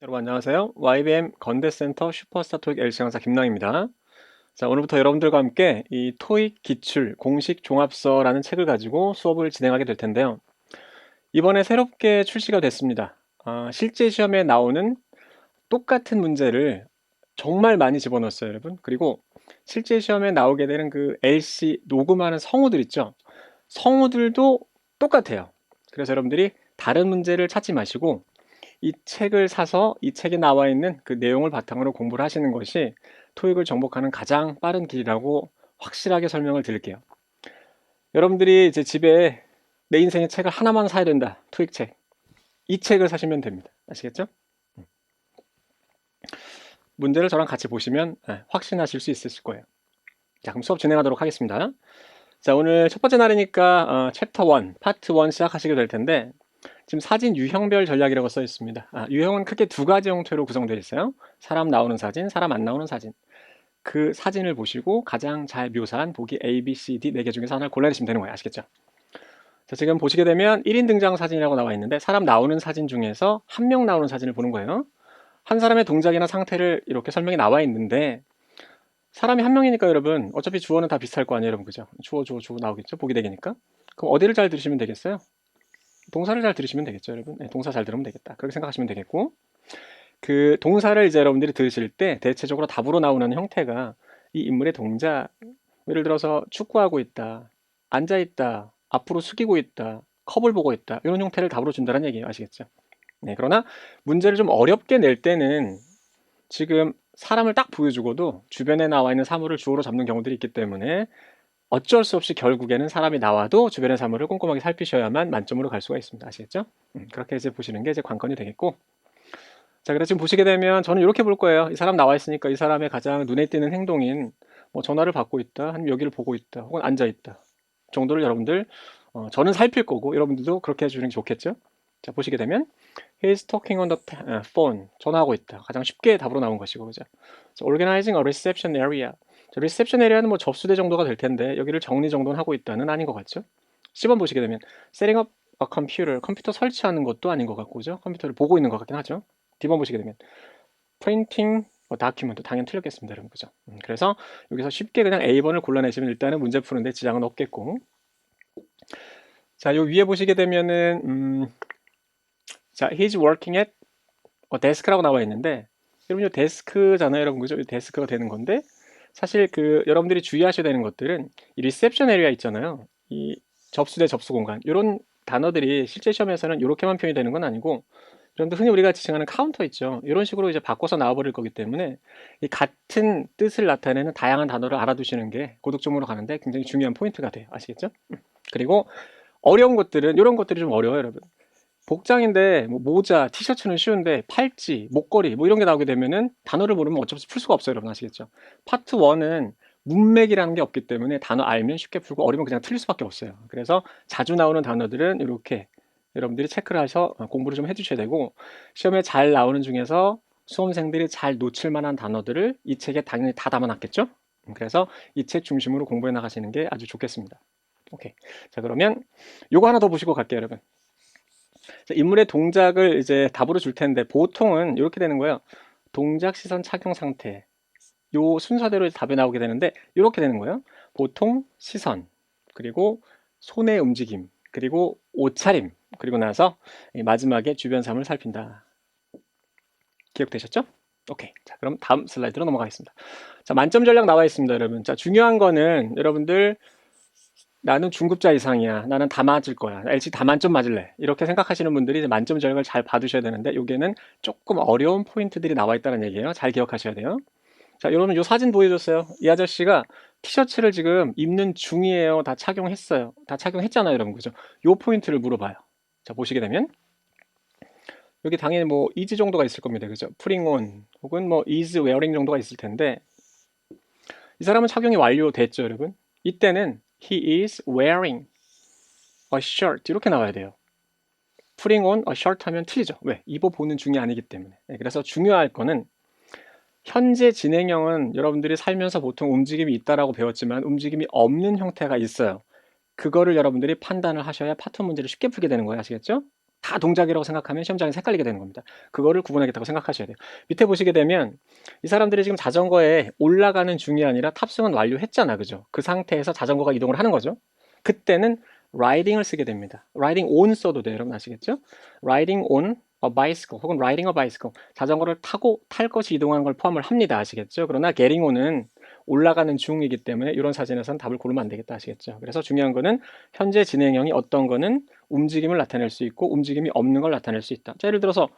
여러분 안녕하세요. YBM 건대센터 슈퍼스타 토익 LC 강사 김랑입니다. 자, 오늘부터 여러분들과 함께 이 토익 기출 공식 종합서라는 책을 가지고 수업을 진행하게 될 텐데요. 이번에 새롭게 출시가 됐습니다. 실제 시험에 나오는 똑같은 문제를 정말 많이 집어넣었어요, 여러분. 그리고 실제 시험에 나오게 되는 그 LC 녹음하는 성우들 있죠? 성우들도 똑같아요. 그래서 여러분들이 다른 문제를 찾지 마시고 이 책을 사서 이 책에 나와 있는 그 내용을 바탕으로 공부를 하시는 것이 토익을 정복하는 가장 빠른 길이라고 확실하게 설명을 드릴게요. 여러분들이 이제 집에 내 인생의 책을 하나만 사야 된다. 토익 책. 이 책을 사시면 됩니다. 아시겠죠? 문제를 저랑 같이 보시면 확신하실 수 있으실 거예요. 자, 그럼 수업 진행하도록 하겠습니다. 자, 오늘 첫 번째 날이니까 챕터 1, 파트 1 시작하시게 될 텐데 지금 사진 유형별 전략이라고 써 있습니다. 유형은 크게 두 가지 형태로 구성되어 있어요. 사람 나오는 사진, 사람 안 나오는 사진. 그 사진을 보시고 가장 잘 묘사한 보기 A, B, C, D 4개 중에서 하나를 골라내시면 되는 거예요. 아시겠죠? 자, 지금 보시게 되면 1인 등장 사진이라고 나와 있는데 사람 나오는 사진 중에서 한 명 나오는 사진을 보는 거예요. 한 사람의 동작이나 상태를 이렇게 설명이 나와 있는데 사람이 한 명이니까 여러분 어차피 주어는 다 비슷할 거 아니에요, 여러분. 그죠? 주어, 주어, 주어 나오겠죠? 보기 되니까. 그럼 어디를 잘 들으시면 되겠어요? 동사를 잘 들으시면 되겠죠, 여러분. 네, 동사 잘 들으면 되겠다. 그렇게 생각하시면 되겠고 그 동사를 이제 여러분들이 들으실 때 대체적으로 답으로 나오는 형태가 이 인물의 동작, 예를 들어서 축구하고 있다, 앉아 있다, 앞으로 숙이고 있다, 컵을 보고 있다, 이런 형태를 답으로 준다는 얘기예요. 아시겠죠? 네, 그러나 문제를 좀 어렵게 낼 때는 지금 사람을 딱 보여주고도 주변에 나와 있는 사물을 주어로 잡는 경우들이 있기 때문에 어쩔 수 없이 결국에는 사람이 나와도 주변의 사물을 꼼꼼하게 살피셔야만 만점으로 갈 수가 있습니다. 아시겠죠? 그렇게 이제 보시는 게 이제 관건이 되겠고, 자, 그래서 지금 보시게 되면 저는 이렇게 볼 거예요. 이 사람 나와 있으니까 이 사람의 가장 눈에 띄는 행동인 뭐 전화를 받고 있다, 아니면 여기를 보고 있다, 혹은 앉아 있다 정도를 여러분들 저는 살필 거고 여러분들도 그렇게 해주는 게 좋겠죠. 자, 보시게 되면 He's talking on the phone. 전화하고 있다. 가장 쉽게 답으로 나온 것이고, 그죠? So, organizing a reception area. 자, reception area는 뭐 접수대 정도가 될 텐데 여기를 정리 정돈하고 있다는 아닌 것 같죠? 10번 보시게 되면 setting up a computer. 컴퓨터 설치하는 것도 아닌 것 같고, 그죠? 컴퓨터를 보고 있는 것 같긴 하죠. D번 보시게 되면 printing a document. 당연히 틀렸겠습니다, 여러분. 그죠? 그래서 여기서 쉽게 그냥 A번을 골라내시면 일단은 문제 푸는데 지장은 없겠고, 자, 요 위에 보시게 되면은 자, he's working at 데스크라고 나와 있는데 여러분 이 데스크잖아요, 여러분. 그죠? 데스크가 되는 건데 사실 그 여러분들이 주의하셔야 되는 것들은 이 리셉션 에리아 있잖아요. 이 접수대 접수 공간 이런 단어들이 실제 시험에서는 이렇게만 표현이 되는 건 아니고 여러분들 흔히 우리가 지칭하는 카운터 있죠. 이런 식으로 이제 바꿔서 나와버릴 거기 때문에 이 같은 뜻을 나타내는 다양한 단어를 알아두시는 게 고득점으로 가는데 굉장히 중요한 포인트가 돼요. 아시겠죠? 그리고 어려운 것들은 이런 것들이 좀 어려워요, 여러분. 복장인데 뭐 모자, 티셔츠는 쉬운데 팔찌, 목걸이 뭐 이런 게 나오게 되면은 단어를 모르면 어쩔 수 없이 풀 수가 없어요, 여러분. 아시겠죠? 파트 1은 문맥이라는 게 없기 때문에 단어 알면 쉽게 풀고 어려우면 그냥 틀릴 수밖에 없어요. 그래서 자주 나오는 단어들은 이렇게 여러분들이 체크를 하셔 공부를 좀 해주셔야 되고 시험에 잘 나오는 중에서 수험생들이 잘 놓칠 만한 단어들을 이 책에 당연히 다 담아놨겠죠? 그래서 이 책 중심으로 공부해 나가시는 게 아주 좋겠습니다. 오케이. 자, 그러면 요거 하나 더 보시고 갈게요, 여러분. 인물의 동작을 이제 답으로 줄 텐데 보통은 이렇게 되는 거예요. 동작, 시선, 착용 상태. 요 순서대로 답이 나오게 되는데 이렇게 되는 거예요. 보통, 시선, 그리고 손의 움직임, 그리고 옷차림, 그리고 나서 마지막에 주변 사물을 살핀다. 기억되셨죠? 오케이. 자, 그럼 다음 슬라이드로 넘어가겠습니다. 자, 만점 전략 나와 있습니다, 여러분. 자, 중요한 거는 여러분들 나는 중급자 이상이야. 나는 다 맞을 거야. LC 다 만점 맞을래. 이렇게 생각하시는 분들이 이제 만점 전략을 잘 봐두셔야 되는데 여기에는 조금 어려운 포인트들이 나와 있다는 얘기예요. 잘 기억하셔야 돼요. 자, 여러분 이 사진 보여줬어요. 이 아저씨가 티셔츠를 지금 입는 중이에요. 다 착용했어요. 다 착용했잖아요, 여러분. 그죠? 요 포인트를 물어봐요. 자, 보시게 되면 여기 당연히 뭐 is 정도가 있을 겁니다. 그죠? putting on 혹은 뭐 is wearing 정도가 있을 텐데 이 사람은 착용이 완료됐죠, 여러분? 이때는 he is wearing a shirt 이렇게 나와야 돼요. putting on a shirt 하면 틀리죠. 왜? 입어보는 중이 아니기 때문에. 네, 그래서 중요할 거는 현재 진행형은 여러분들이 살면서 보통 움직임이 있다라고 배웠지만 움직임이 없는 형태가 있어요. 그거를 여러분들이 판단을 하셔야 파트 문제를 쉽게 풀게 되는 거예요. 아시겠죠? 다 동작이라고 생각하면 시험장에서 헷갈리게 되는 겁니다. 그거를 구분하겠다고 생각하셔야 돼요. 밑에 보시게 되면 이 사람들이 지금 자전거에 올라가는 중이 아니라 탑승은 완료했잖아. 그죠? 그 상태에서 자전거가 이동을 하는 거죠. 그때는 riding을 쓰게 됩니다. riding on 써도 돼요. 여러분 아시겠죠? riding on a bicycle 혹은 riding a bicycle. 자전거를 타고 탈 것이 이동하는 걸 포함을 합니다. 아시겠죠? 그러나 getting on은 올라가는 중이기 때문에 이런 사진에서는 답을 고르면 안 되겠다. 아시겠죠? 그래서 중요한 거는 현재 진행형이 어떤 거는 움직임을 나타낼 수 있고 움직임이 없는 걸 나타낼 수 있다. 자, 예를 들어서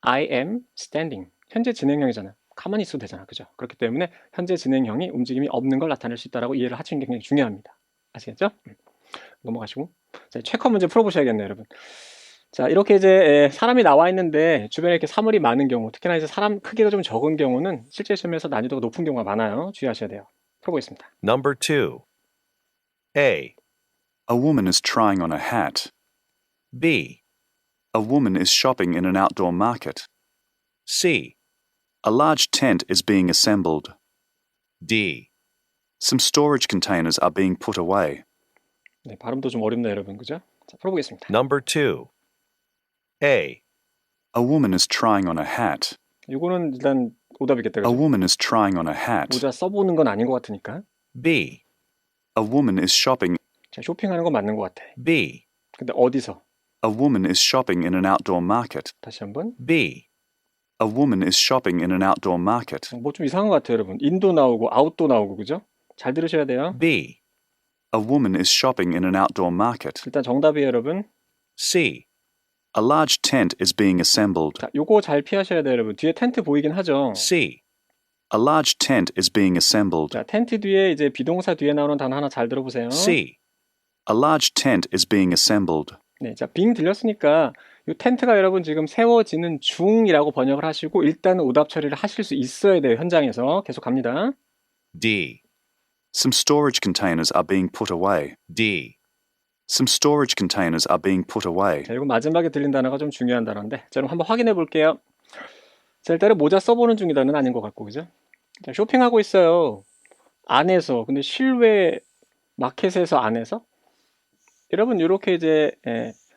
I am standing. 현재 진행형이잖아. 가만히 있어도 되잖아. 그죠? 그렇기 때문에 현재 진행형이 움직임이 없는 걸 나타낼 수 있다라고 이해를 하시는 게 굉장히 중요합니다. 아시겠죠? 넘어가시고. 자, 체커 문제 풀어보셔야겠네요, 여러분. 자, 이렇게 이제 사람이 나와 있는데 주변에 이렇게 사물이 많은 경우, 특히나 이제 사람 크기가 좀 적은 경우는 실제 시험에서 난이도가 높은 경우가 많아요. 주의하셔야 돼요. 풀어보겠습니다. Number 2. A. A woman is trying on a hat. B. A woman is shopping in an outdoor market. C. A large tent is being assembled. D. Some storage containers are being put away. 네, 발음도 좀 어렵네요, 여러분. 그죠? 자, 풀어보겠습니다. Number 2. A. A woman is trying on a hat. 이거는 일단 오답이겠다. A 그죠? woman is trying on a hat. 모자 써보는 건 아닌 것 같으니까. B. A woman is shopping. 자, 쇼핑하는 건 맞는 것 같아. B. 근데 어디서? A woman is shopping in an outdoor market. 다시 한번. B. A woman is shopping in an outdoor market. 뭐 좀 이상한 것 같아요, 여러분. 인도 나오고 아웃도 나오고, 그죠? 잘 들으셔야 돼요. B. A woman is shopping in an outdoor market. 일단 정답이에요, 여러분. C. A large tent is being assembled. 자, 요거 잘 피하셔야 돼요, 여러분. 뒤에 텐트 보이긴 하죠. C. A large tent is being assembled. 자, 텐트 뒤에 이제 비동사 뒤에 나오는 단어 하나 잘 들어보세요. C. A large tent is being assembled. 네, 자, 빙 들렸으니까 이 텐트가 여러분 지금 세워지는 중이라고 번역을 하시고 일단 오답 처리를 하실 수 있어야 돼요, 현장에서. 계속 갑니다. D. Some storage containers are being put away. D. Some storage containers are being put away. 자, 이거 마지막에 들린 단어가 좀 중요한 단어인데, 자, 그럼 한번 확인해 볼게요. 자, 일단은 모자 써보는 중이다는 아닌 것 같고, 그죠? 자, 쇼핑하고 있어요. 안에서. 근데 실외 마켓에서 안에서? 여러분, 이렇게 이제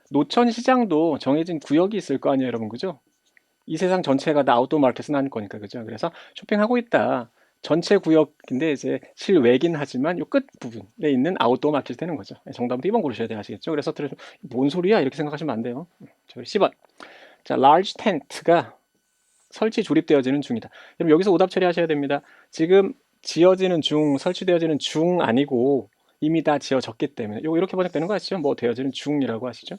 노천 시장도 정해진 구역이 있을 거 아니에요, 여러분, 그죠? 이 세상 전체가 다 아웃도어 마켓은 아닐 거니까, 그죠? 그래서 쇼핑하고 있다. 전체 구역인데 이제 실외긴 하지만 이 끝 부분에 있는 아웃도어 마켓이 되는 거죠. 정답은 B번 고르셔야 돼요, 아시겠죠? 그래서 뭔 소리야? 이렇게 생각하시면 안 돼요. 자, 10번. 자, large tent가 설치 조립되어지는 중이다. 여러분 여기서 오답 처리하셔야 됩니다. 지금 지어지는 중, 설치되어지는 중 아니고 이미 다 지어졌기 때문에 요거 이렇게 번역되는 거 아시죠? 뭐 되어지는 중이라고 하시죠?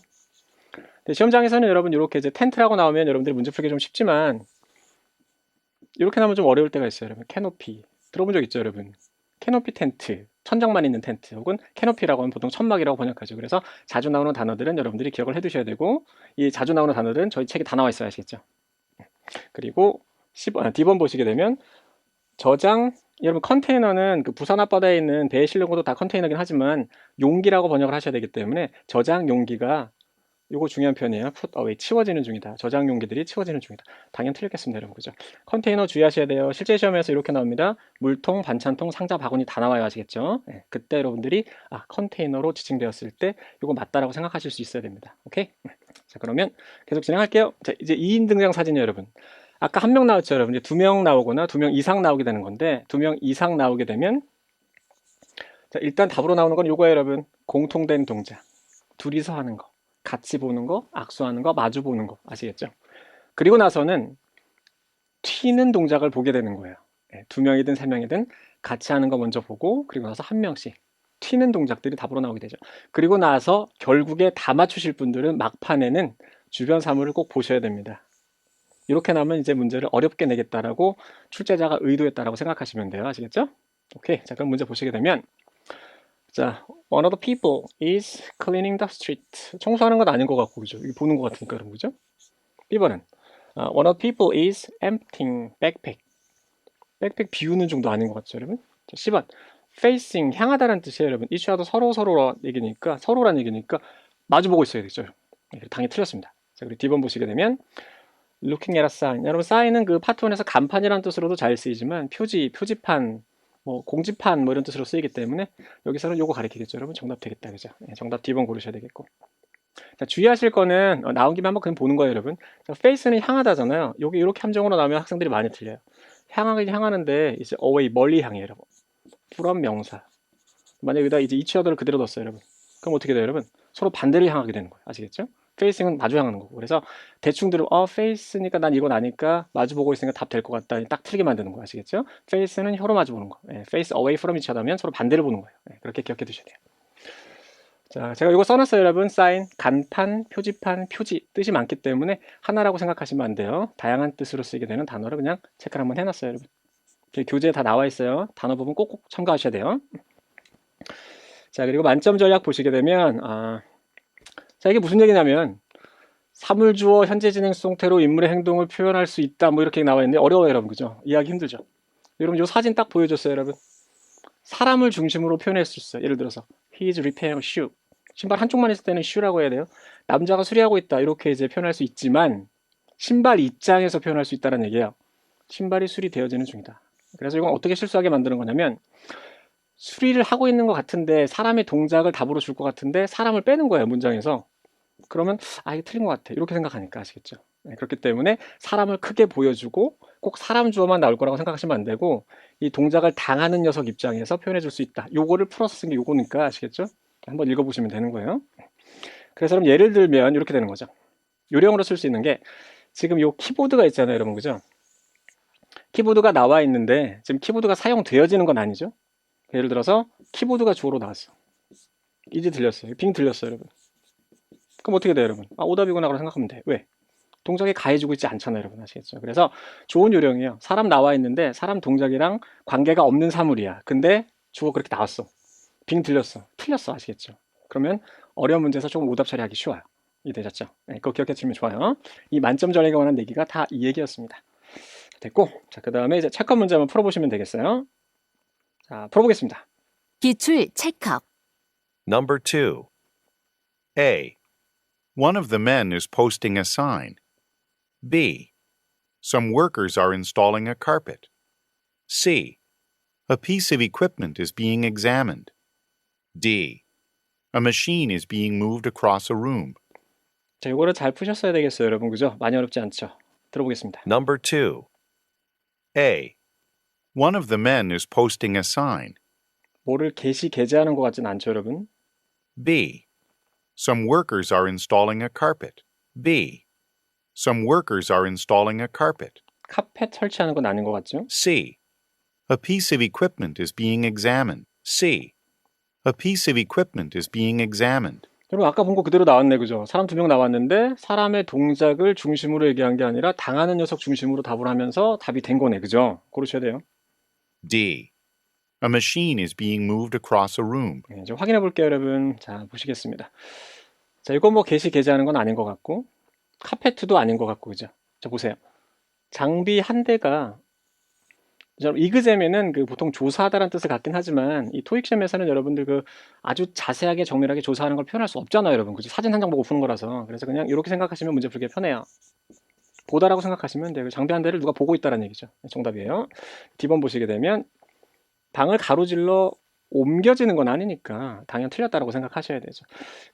네, 시험장에서는 여러분 이렇게 이제 텐트라고 나오면 여러분들이 문제 풀기 좀 쉽지만 이렇게 나오면 좀 어려울 때가 있어요, 여러분. 캐노피 들어본 적 있죠, 여러분? 캐노피 텐트, 천장만 있는 텐트 혹은 캐노피라고 하면 보통 천막이라고 번역하죠. 그래서 자주 나오는 단어들은 여러분들이 기억을 해두셔야 되고 이 자주 나오는 단어들은 저희 책에 다 나와 있어야 하시겠죠. 그리고 D번 보시게 되면 저장, 여러분 컨테이너는 그 부산 앞바다에 있는 배에 실는 것도 다 컨테이너긴 하지만 용기라고 번역을 하셔야 되기 때문에 저장 용기가 요거 중요한 표현이에요. put away, 치워지는 중이다. 저장 용기들이 치워지는 중이다. 당연히 틀렸겠습니다, 여러분. 그죠? 컨테이너 주의하셔야 돼요. 실제 시험에서 이렇게 나옵니다. 물통, 반찬통, 상자, 바구니 다 나와요. 아시겠죠? 네, 그때 여러분들이 컨테이너로 지칭되었을 때 요거 맞다라고 생각하실 수 있어야 됩니다. 오케이? 자, 그러면 계속 진행할게요. 자, 이제 2인 등장 사진이에요, 여러분. 아까 한 명 나왔죠, 여러분. 이제 2명 나오거나 2명 이상 나오게 되는 건데 2명 이상 나오게 되면 자, 일단 답으로 나오는 건 요거예요, 여러분. 공통된 동작. 둘이서 하는 거. 같이 보는 거, 악수하는 거, 마주 보는 거. 아시겠죠? 그리고 나서는 튀는 동작을 보게 되는 거예요. 네, 2명이든 3명이든 같이 하는 거 먼저 보고 그리고 나서 한 명씩 튀는 동작들이 답으로 나오게 되죠. 그리고 나서 결국에 다 맞추실 분들은 막판에는 주변 사물을 꼭 보셔야 됩니다. 이렇게 나오면 이제 문제를 어렵게 내겠다라고 출제자가 의도했다라고 생각하시면 돼요. 아시겠죠? 오케이. 자, 그럼 문제 보시게 되면 자, one of the people is cleaning the street. 청소하는 건 아닌 것 같고, 그죠? 이거 보는 것 같으니까, 그런 거죠? B번은 one of the people is emptying backpack. 백팩 비우는 정도 아닌 것 같죠, 여러분? 자, C번 facing, 향하다는 뜻이에요, 여러분. each하도 서로란 얘기니까 마주보고 있어야 되죠. 네, 당연히 틀렸습니다. 자, 그리고 D번 보시게 되면 looking at a sign. 여러분, sign은 그 파트 1에서 간판이라는 뜻으로도 잘 쓰이지만 표지, 표지판, 뭐 공지판 뭐 이런 뜻으로 쓰이기 때문에 여기서는 요거 가리키겠죠, 여러분. 정답 되겠다, 그죠? 네, 정답 D번 고르셔야 되겠고. 자, 주의하실 거는 나온 김에 한번 그냥 보는 거예요, 여러분. 자, face는 향하다잖아요. 여기 이렇게 함정으로 나오면 학생들이 많이 틀려요. 향하긴 향하는데 이제 away 멀리 향해요, 여러분. from 명사. 만약 여기다 이제 each other를 그대로 넣었어요, 여러분. 그럼 어떻게 돼요, 여러분? 서로 반대를 향하게 되는 거예요. 아시겠죠? facing은 마주 향하는 거고. 그래서 대충 들으면 face니까 난 이건 아니까 마주 보고 있으니까 답 될 것 같다. 딱 틀리게 만드는 거 아시겠죠? face는 혀로 마주 보는 거. 예, face away from each other면 서로 반대를 보는 거예요. 예, 그렇게 기억해 두셔야 돼요. 자, 제가 이거 써놨어요, 여러분. 사인, 간판, 표지판, 표지 뜻이 많기 때문에 하나라고 생각하시면 안 돼요. 다양한 뜻으로 쓰이게 되는 단어를 그냥 체크를 한번 해놨어요, 여러분. 교재에 다 나와 있어요. 단어 부분 꼭꼭 참고하셔야 돼요. 자, 그리고 만점 전략 보시게 되면 자, 이게 무슨 얘기냐면 사물 주어 현재 진행 수동태로 인물의 행동을 표현할 수 있다 뭐 이렇게 나와 있는데 어려워요, 여러분. 그죠? 이해하기 힘들죠? 여러분 이 사진 딱 보여줬어요, 여러분. 사람을 중심으로 표현할 수 있어요. 예를 들어서 he is repairing shoe. 신발 한쪽만 있을 때는 shoe라고 해야 돼요. 남자가 수리하고 있다 이렇게 이제 표현할 수 있지만 신발 입장에서 표현할 수 있다는 얘기예요. 신발이 수리되어지는 중이다. 그래서 이건 어떻게 실수하게 만드는 거냐면 수리를 하고 있는 것 같은데 사람의 동작을 답으로 줄 것 같은데 사람을 빼는 거예요, 문장에서. 그러면 이게 틀린 것 같아 이렇게 생각하니까. 아시겠죠? 네, 그렇기 때문에 사람을 크게 보여주고 꼭 사람 주어만 나올 거라고 생각하시면 안 되고 이 동작을 당하는 녀석 입장에서 표현해 줄 수 있다. 요거를 풀어서 쓴 게 요거니까. 아시겠죠? 한번 읽어보시면 되는 거예요. 그래서 그럼 예를 들면 이렇게 되는 거죠. 요령으로 쓸 수 있는 게 지금 요 키보드가 있잖아요, 여러분. 그죠? 키보드가 나와 있는데 지금 키보드가 사용되어지는 건 아니죠. 예를 들어서 키보드가 주어로 나왔어. 이제 들렸어요. 빙 들렸어요, 여러분. 그럼 어떻게 돼요, 여러분? 오답이구나 라고 생각하면 돼. 왜? 동작이 가해지고 있지 않잖아요, 여러분. 아시겠죠? 그래서 좋은 요령이에요. 사람 나와 있는데 사람 동작이랑 관계가 없는 사물이야. 근데 주어 그렇게 나왔어. 빙 들렸어. 틀렸어. 아시겠죠? 그러면 어려운 문제에서 조금 오답 처리하기 쉬워요. 이해되셨죠? 네, 그거 기억해 주시면 좋아요. 이 만점 전략에 관한 얘기가 다 이 얘기였습니다. 됐고, 자, 그 다음에 이제 체크업 문제 한번 풀어보시면 되겠어요. 자, 풀어보겠습니다. 기출 체크업. Number 2. A. One of the men is posting a sign. B. Some workers are installing a carpet. C. A piece of equipment is being examined. D. A machine is being moved across a room. 자, 이거를 잘 푸셨어야 되겠어요, 여러분. 그죠? 많이 어렵지 않죠? 들어보겠습니다. Number 2. A. One of the men is posting a sign. 뭐를 게시하는 것 같진 않죠, 여러분? B. Some workers are installing a carpet. B. Some workers are installing a carpet. 카펫 설치하는 건 아닌 것 같죠? C. A piece of equipment is being examined. C. A piece of equipment is being examined. 여러분 아까 본 거 그대로 나왔네, 그죠? 사람 2명 나왔는데 사람의 동작을 중심으로 얘기한 게 아니라 당하는 녀석 중심으로 답을 하면서 답이 된 거네, 그죠? 고르셔야 돼요. D. A machine is being moved across a room. 네, 이제 확인해 볼게요, 여러분. 자, 보시겠습니다. 자, 이건 뭐 게시하는 건 아닌 것 같고 카페트도 아닌 것 같고, 그죠? 자, 보세요. 장비 한 대가 이그잼에는 그 보통 조사하다라는 뜻을 갖긴 하지만 이 토익 시험에서는 여러분들 그 아주 자세하게 정밀하게 조사하는 걸 표현할 수 없잖아요, 여러분. 그죠? 사진 한 장 보고 푸는 거라서. 그래서 그냥 이렇게 생각하시면 문제 풀기 편해요. 보다라고 생각하시면 돼요. 장비 한 대를 누가 보고 있다는 얘기죠. 정답이에요. D번 보시게 되면 방을 가로질러 옮겨지는 건 아니니까 당연 틀렸다라고 생각하셔야 되죠.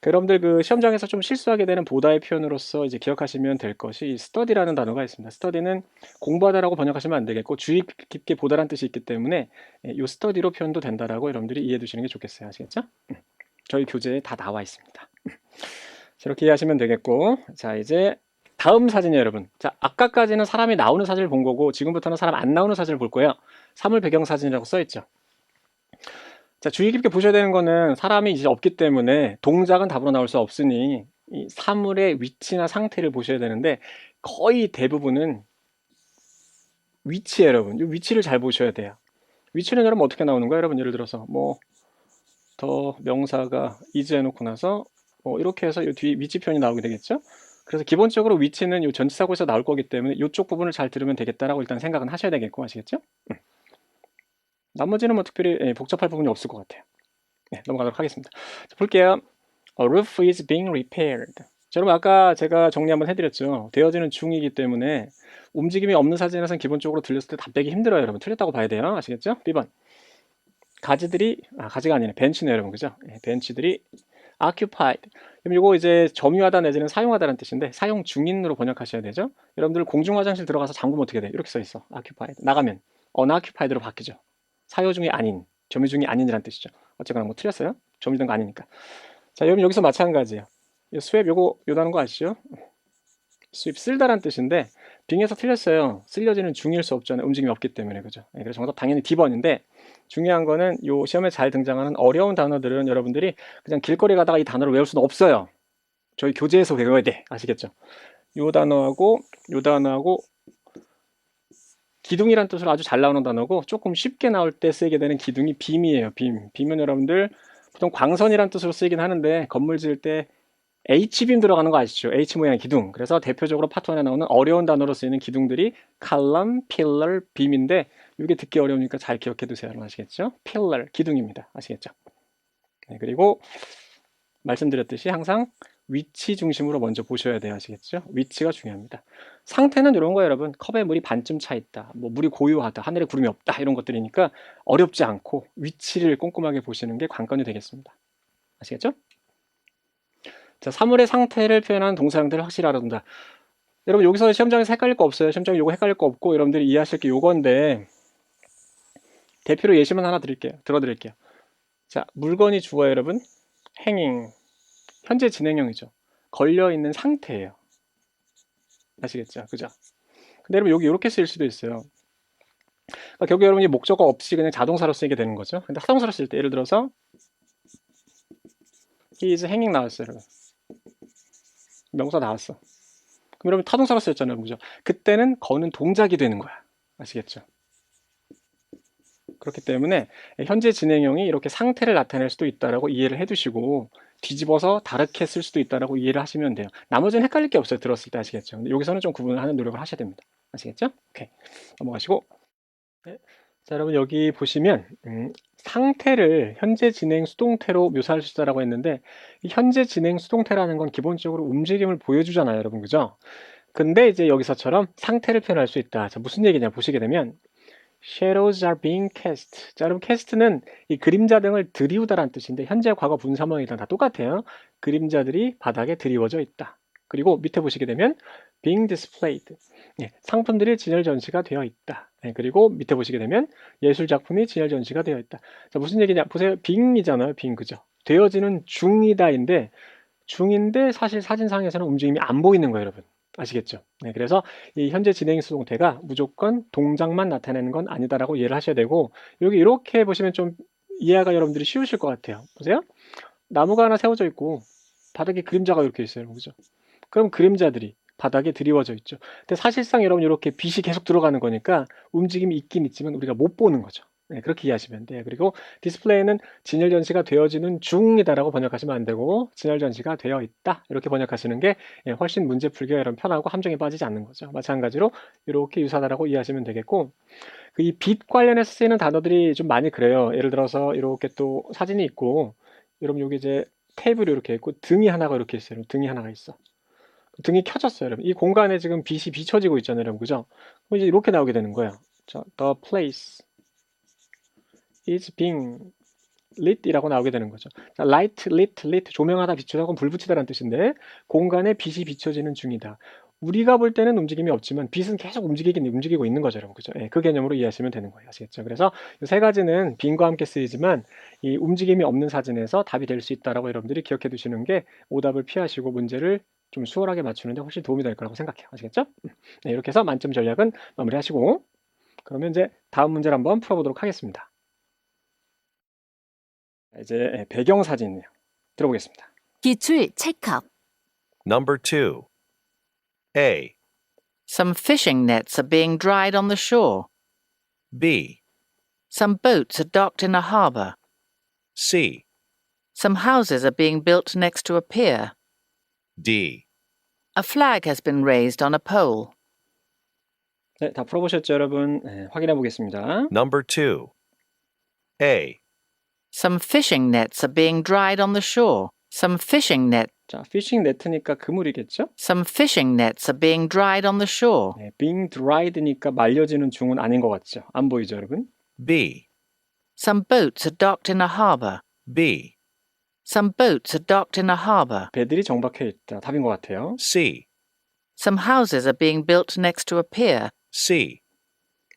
여러분들 그 시험장에서 좀 실수하게 되는 보다의 표현으로서 이제 기억하시면 될 것이 study라는 단어가 있습니다. study는 공부하다라고 번역하시면 안 되겠고 주의 깊게 보다라는 뜻이 있기 때문에 이 study로 표현도 된다라고 여러분들이 이해해 두시는 게 좋겠어요. 아시겠죠? 저희 교재에 다 나와 있습니다. 이렇게 이해하시면 되겠고, 자, 이제 다음 사진이에요, 여러분. 자, 아까까지는 사람이 나오는 사진을 본 거고 지금부터는 사람 안 나오는 사진을 볼 거예요. 사물 배경 사진이라고 써 있죠. 자, 주의 깊게 보셔야 되는 거는 사람이 이제 없기 때문에 동작은 답으로 나올 수 없으니 이 사물의 위치나 상태를 보셔야 되는데 거의 대부분은 위치예요, 여러분. 이 위치를 잘 보셔야 돼요. 위치는 여러분 어떻게 나오는 거예요, 여러분? 예를 들어서 뭐 더 명사가 is 해놓고 나서 이렇게 해서 이 뒤에 위치 표현이 나오게 되겠죠? 그래서 기본적으로 위치는 이 전치사고에서 나올 거기 때문에 이쪽 부분을 잘 들으면 되겠다라고 일단 생각은 하셔야 되겠고, 아시겠죠? 나머지는 뭐 특별히 복잡할 부분이 없을 것 같아요. 네, 넘어가도록 하겠습니다. 자, 볼게요. A roof is being repaired. 자, 여러분 아까 제가 정리 한번 해드렸죠. 되어지는 중이기 때문에 움직임이 없는 사진에서는 기본적으로 들렸을 때 답 되기 힘들어요, 여러분. 틀렸다고 봐야 돼요. 아시겠죠? B번. 가지가 아니네. 벤치네요, 여러분. 그죠? 벤치들이 occupied. 그럼 이거 이제 점유하다 내지는 사용하다라는 뜻인데 사용 중인으로 번역하셔야 되죠. 여러분들 공중 화장실 들어가서 잠그면 어떻게 돼? 이렇게 써 있어. occupied. 나가면 unoccupied로 바뀌죠. 사용 중이 아닌, 점유 중이 아닌이라는 뜻이죠. 어쨌거나 뭐 틀렸어요. 점유된 거 아니니까. 자, 여러분 여기서 마찬가지예요. 이 스왑 요거 요다는 거 아시죠? 스왑 쓸다란 뜻인데 빙에서 틀렸어요. 쓸려지는 중일 수 없잖아요. 움직임이 없기 때문에 그죠? 네, 그래서 정답 당연히 D번인데 중요한 거는 요 시험에 잘 등장하는 어려운 단어들은 여러분들이 그냥 길거리 가다가 이 단어를 외울 수는 없어요. 저희 교재에서 외워야 돼. 아시겠죠? 요 단어하고 기둥이란 뜻으로 아주 잘 나오는 단어고 조금 쉽게 나올 때 쓰이게 되는 기둥이 빔이에요. 빔. 빔은 여러분들 보통 광선이란 뜻으로 쓰이긴 하는데 건물 지을 때 H빔 들어가는 거 아시죠? H 모양의 기둥. 그래서 대표적으로 파트 1에 나오는 어려운 단어로 쓰이는 기둥들이 column, pillar, beam인데 이게 듣기 어려우니까 잘 기억해 두세요. 여러분 아시겠죠? pillar, 기둥입니다. 아시겠죠? 네, 그리고 말씀드렸듯이 항상 위치 중심으로 먼저 보셔야 돼요. 아시겠죠? 위치가 중요합니다. 상태는 이런 거예요, 여러분. 컵에 물이 반쯤 차 있다. 뭐 물이 고요하다. 하늘에 구름이 없다. 이런 것들이니까 어렵지 않고 위치를 꼼꼼하게 보시는 게 관건이 되겠습니다. 아시겠죠? 자, 사물의 상태를 표현하는 동사 형태를 확실히 알아둔다. 여러분 여기서 시험장에서 헷갈릴 거 없어요. 시험장에 요거 헷갈릴 거 없고 여러분들이 이해하실 게 요건데 대표로 예시만 하나 들어드릴게요. 자, 물건이 주어요, 여러분. hanging. 현재 진행형이죠. 걸려있는 상태예요. 아시겠죠? 그죠? 근데 여러분 여기 이렇게 쓰일 수도 있어요. 그러니까 결국 여러분이 목적어 없이 그냥 자동사로 쓰이게 되는 거죠. 근데 타동사로 쓸 때 예를 들어서 he is hanging 나왔어요, 여러분. 명사 나왔어. 그럼 여러분 타동사로 쓰였잖아요, 그죠? 그때는 거는 동작이 되는 거야. 아시겠죠? 그렇기 때문에 현재 진행형이 이렇게 상태를 나타낼 수도 있다라고 이해를 해두시고 뒤집어서 다르게 쓸 수도 있다라고 이해를 하시면 돼요. 나머지는 헷갈릴 게 없어요. 들었을 때 아시겠죠? 근데 여기서는 좀 구분을 하는 노력을 하셔야 됩니다. 아시겠죠? 오케이. 넘어가시고. 네. 자, 여러분 여기 보시면 상태를 현재 진행 수동태로 묘사할 수 있다라고 했는데 이 현재 진행 수동태라는 건 기본적으로 움직임을 보여주잖아요, 여러분. 그죠? 근데 이제 여기서처럼 상태를 표현할 수 있다. 자, 무슨 얘기냐 보시게 되면 Shadows are being cast. 자, 여러분 cast는 이 그림자 등을 드리우다라는 뜻인데 현재, 과거, 분사명이랑 다 똑같아요. 그림자들이 바닥에 드리워져 있다. 그리고 밑에 보시게 되면 being displayed. 네, 상품들이 진열 전시가 되어 있다. 네, 그리고 밑에 보시게 되면 예술 작품이 진열 전시가 되어 있다. 자, 무슨 얘기냐? 보세요. being이잖아요. being 그죠? 되어지는 중이다인데 중인데 사실 사진상에서는 움직임이 안 보이는 거예요, 여러분. 아시겠죠? 네, 그래서 이 현재 진행 수동태가 무조건 동작만 나타내는 건 아니다라고 이해를 하셔야 되고 여기 이렇게 보시면 좀 이해가 여러분들이 쉬우실 것 같아요. 보세요. 나무가 하나 세워져 있고 바닥에 그림자가 이렇게 있어요. 그죠? 그럼 그림자들이 바닥에 드리워져 있죠. 근데 사실상 여러분 이렇게 빛이 계속 들어가는 거니까 움직임이 있긴 있지만 우리가 못 보는 거죠. 네, 그렇게 이해하시면 돼요. 그리고 디스플레이는 진열 전시가 되어지는 중이다라고 번역하시면 안 되고 진열 전시가 되어 있다 이렇게 번역하시는 게 훨씬 문제 풀기가 여러분 편하고 함정에 빠지지 않는 거죠. 마찬가지로 이렇게 유사하다라고 이해하시면 되겠고 그 이 빛 관련해서 쓰이는 단어들이 좀 많이 그래요. 예를 들어서 이렇게 또 사진이 있고 여러분 여기 이제 테이블이 이렇게 있고 등이 하나가 이렇게 있어요. 등이 하나가 있어. 등이 켜졌어요, 여러분. 이 공간에 지금 빛이 비춰지고 있잖아요, 여러분. 그죠? 그럼 이제 이렇게 나오게 되는 거예요. 자, the place is being lit 이라고 나오게 되는 거죠. 자, light, lit, 조명하다, 비추다, 그건 불 붙이다라는 뜻인데 공간에 빛이 비춰지는 중이다. 우리가 볼 때는 움직임이 없지만 빛은 계속 움직이고 있는 거죠, 여러분. 그죠? 예, 그 개념으로 이해하시면 되는 거예요. 아시겠죠? 그래서 이 세 가지는 빈과 함께 쓰이지만 이 움직임이 없는 사진에서 답이 될 수 있다라고 여러분들이 기억해 두시는 게 오답을 피하시고 문제를 좀 수월하게 맞추는데 훨씬 도움이 될 거라고 생각해요. 아시겠죠? 네, 이렇게 해서 만점 전략은 마무리하시고 그러면 이제 다음 문제를 한번 풀어보도록 하겠습니다. 이제 배경 사진이요. 들어보겠습니다. 기출 체크업. Number 2. A, Some fishing nets are being dried on the shore. B, Some boats are docked in a harbour. C, Some houses are being built next to a pier. D. A flag has been raised on a pole. 네, 다 풀어보셨죠, 여러분? 네, 확인해 보겠습니다. Number 2. A, Some fishing nets are being dried on the shore. Some fishing net. 자, 피싱 네트니까 그물이겠죠? Some fishing nets are being dried on the shore. 네, being dried니까 말려지는 중은 아닌 것 같죠? 안 보이죠, 여러분? B, Some boats are docked in a harbour. B, Some boats are docked in a harbor. 배들이 정박해 있다. 답인 것 같아요. C. Some houses are being built next to a pier. C.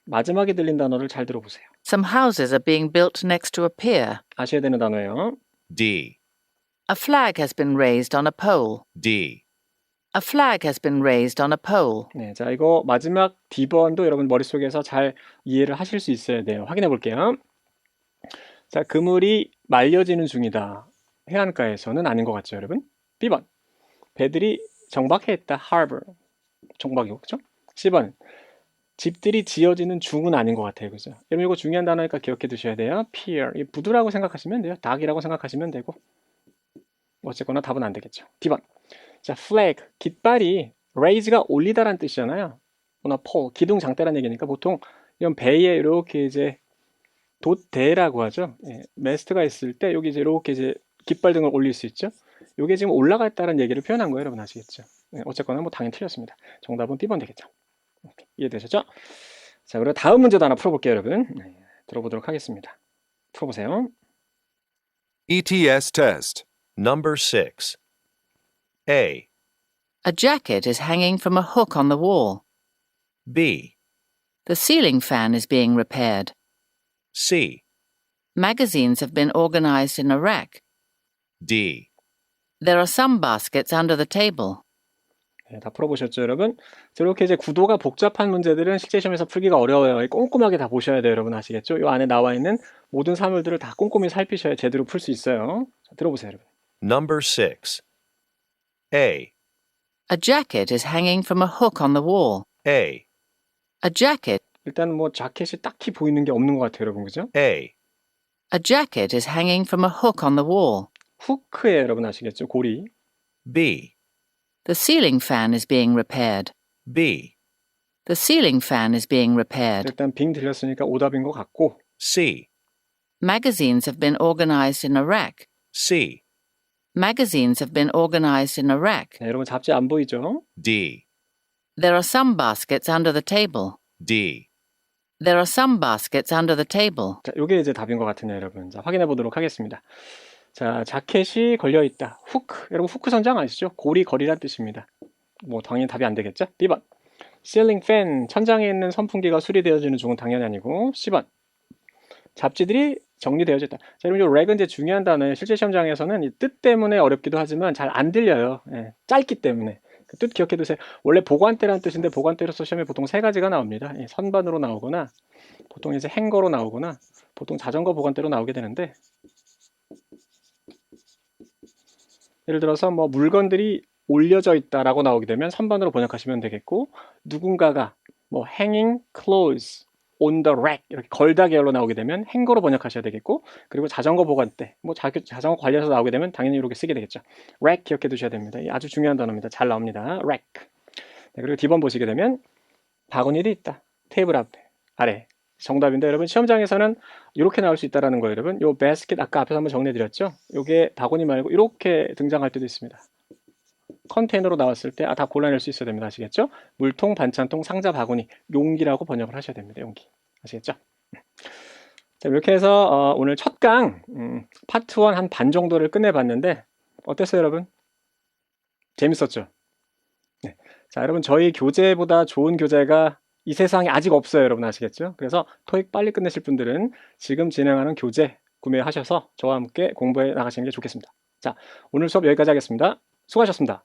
마지막에 들린 단어를 잘 들어보세요. Some houses are being built next to a pier. 아셔야 되는 단어예요. D. A flag has been raised on a pole. D. A flag has been raised on a pole. 네, 자, 이거 마지막 D번도 여러분 머릿속에서 잘 이해를 하실 수 있어야 돼요. 확인해 볼게요. 자, 그물이 말려지는 중이다. 해안가에서는 아닌 것 같죠, 여러분? B번. 배들이 정박해 있다. harbor. 정박이고, 그죠? C번. 집들이 지어지는 중은 아닌 것 같아요. 그죠? 여러분 이거 중요한 단어니까 기억해 두셔야 돼요. pier. 이 부두라고 생각하시면 돼요. 닭이라고 생각하시면 되고. 어쨌거나 답은 안 되겠죠. D번. 자, flag. 깃발이 raise가 올리다란 뜻이잖아요. 나 pole. 기둥 장대란 얘기니까 보통 이런 배에 이렇게 이제 돛대라고 하죠. 예, 매스트가 있을 때 여기 이제 이렇게 이제 깃발 등을 올릴 수 있죠. 이게 지금 올라가 있다는 얘기를 표현한 거예요. 여러분 아시겠죠? 네, 어쨌거나 뭐 당연히 틀렸습니다. 정답은 B번 되겠죠. 오케이, 이해되셨죠? 자, 그리고 다음 문제도 하나 풀어볼게요, 여러분. 네, 들어보도록 하겠습니다. 풀어보세요. ETS test. Number 6. A. A jacket is hanging from a hook on the wall. B. The ceiling fan is being repaired. C. Magazines have been organized in a rack. D. There are some baskets under the table. 네, 다 풀어보셨죠, 여러분? 저렇게 이제 구도가 복잡한 문제들은 실제 시험에서 풀기가 어려워요. 꼼꼼하게 다 보셔야 돼요, 여러분 아시겠죠? 이 안에 나와 있는 모든 사물들을 다 꼼꼼히 살피셔야 제대로 풀 수 있어요. 자, 들어보세요, 여러분. Number 6. A. A jacket is hanging from a hook on the wall. A. A jacket. 일단 뭐 자켓이 딱히 보이는 게 없는 것 같아요, 여러분, 그죠? A. A jacket is hanging from a hook on the wall. 후크예요, 여러분 아시겠죠? 고리. B. The ceiling fan is being repaired. B. The ceiling fan is being repaired. 일단 빙 들렸으니까 오답인 것 같고. C. Magazines have been organized in a rack. C. Magazines have been organized in a rack. 네, 여러분 잡지 안 보이죠? D. There are some baskets under the table. D. There are some baskets under the table. 자, 요게 이제 답인 것 같으네요, 여러분. 자, 확인해 보도록 하겠습니다. 자, 자켓이 걸려 있다. 후크. 여러분 후크 선장 아시죠? 고리 거리란 뜻입니다. 뭐 당연히 답이 안 되겠죠? B번. Ceiling fan. 천장에 있는 선풍기가 수리되어지는 중은 당연히 아니고. C번. 잡지들이 정리되어져 있다. 자, 여러분 요 렉은 이제 중요한 단어예요. 실제 시험장에서는 이 뜻 때문에 어렵기도 하지만 잘 안 들려요. 예, 짧기 때문에. 그 뜻 기억해 두세요. 원래 보관대라는 뜻인데 보관대로서 시험에 보통 세 가지가 나옵니다. 예, 선반으로 나오거나 보통 이제 행거로 나오거나 보통 자전거 보관대로 나오게 되는데 예를 들어서 뭐 물건들이 올려져 있다라고 나오게 되면 선반으로 번역하시면 되겠고 누군가가 뭐 hanging clothes on the rack 이렇게 걸다 계열로 나오게 되면 행거로 번역하셔야 되겠고 그리고 자전거 보관대 뭐 자전거 관련해서 나오게 되면 당연히 이렇게 쓰게 되겠죠. rack 기억해 두셔야 됩니다. 아주 중요한 단어입니다. 잘 나옵니다. rack. 네, 그리고 D번 보시게 되면 바구니도 있다. 테이블 앞에 아래 정답인데 여러분 시험장에서는 이렇게 나올 수 있다라는 거예요. 여러분 요 basket 아까 앞에서 한번 정리해 드렸죠. 요게 바구니 말고 이렇게 등장할 때도 있습니다. 컨테이너로 나왔을 때 다 골라낼 수 있어야 됩니다. 아시겠죠? 물통, 반찬통, 상자, 바구니, 용기라고 번역을 하셔야 됩니다. 용기. 아시겠죠? 자, 이렇게 해서 오늘 첫 강 파트 1 한 반 정도를 끝내봤는데 어땠어요, 여러분? 재밌었죠? 네. 자, 여러분 저희 교재보다 좋은 교재가 이 세상에 아직 없어요, 여러분 아시겠죠? 그래서 토익 빨리 끝내실 분들은 지금 진행하는 교재 구매하셔서 저와 함께 공부해 나가시는 게 좋겠습니다. 자, 오늘 수업 여기까지 하겠습니다. 수고하셨습니다.